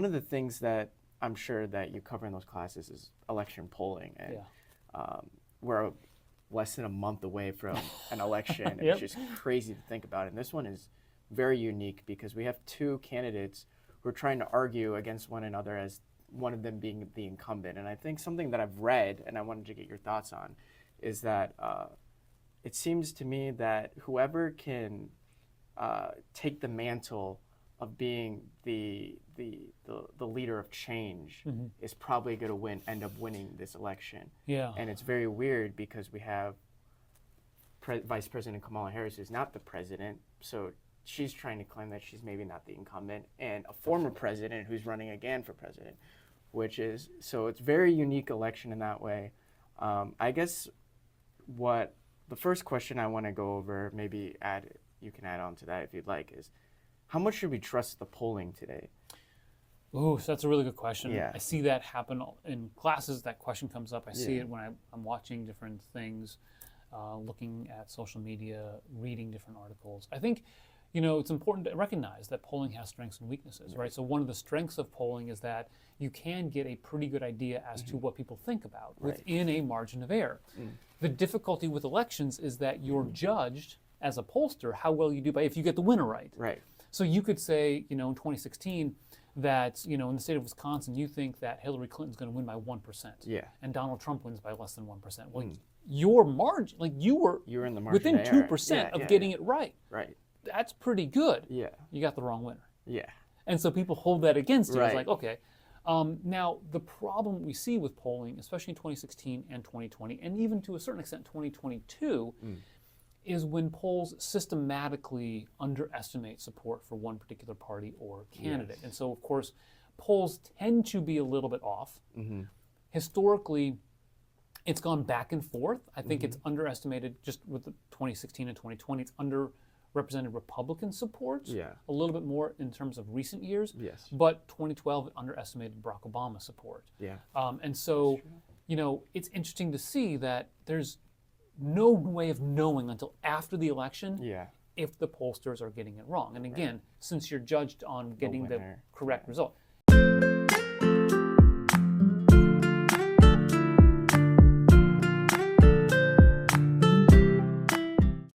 of the things that I'm sure that you cover in those classes is election polling. And we're less than a month away from an election. And It's just crazy to think about. And this one is very unique because we have two candidates who are trying to argue against one another, as one of them being the incumbent. And I think something that I've read, and I wanted to get your thoughts on, is that it seems to me that whoever can take the mantle of being the leader of change is probably going to end up winning this election. Yeah. And it's very weird because we have Vice President Kamala Harris is not the president, so she's trying to claim that she's maybe not the incumbent, and a former president who's running again for president, so it's very unique election in that way. I guess the first question I want to go over, maybe you can add on to that if you'd like, is how much should we trust the polling today? Ooh, so that's a really good question. Yeah. I see that happen in classes. That question comes up. I see it when I'm watching different things, looking at social media, reading different articles. I think, it's important to recognize that polling has strengths and weaknesses, right? So one of the strengths of polling is that you can get a pretty good idea as to what people think about within a margin of error. The difficulty with elections is that you're judged as a pollster how well you do by if you get the winner right. Right. So you could say, in 2016, that, in the state of Wisconsin, you think that Hillary Clinton's going to win by 1%. Yeah. And Donald Trump wins by less than 1%. Well, your margin, you were in the margin within 2% of getting it right. Right. That's pretty good. Yeah. You got the wrong winner. Yeah. And so people hold that against you. It's like, okay. Now, the problem we see with polling, especially in 2016 and 2020, and even to a certain extent 2022, is when polls systematically underestimate support for one particular party or candidate. And so, of course, polls tend to be a little bit off. Historically, it's gone back and forth. I think it's underestimated just with the 2016 and 2020. It's underrepresented Republican support a little bit more in terms of recent years. Yes. But 2012 it underestimated Barack Obama support. Yeah. And so, it's interesting to see that there's no way of knowing until after the election if the pollsters are getting it wrong. And again, since you're judged on getting the correct result.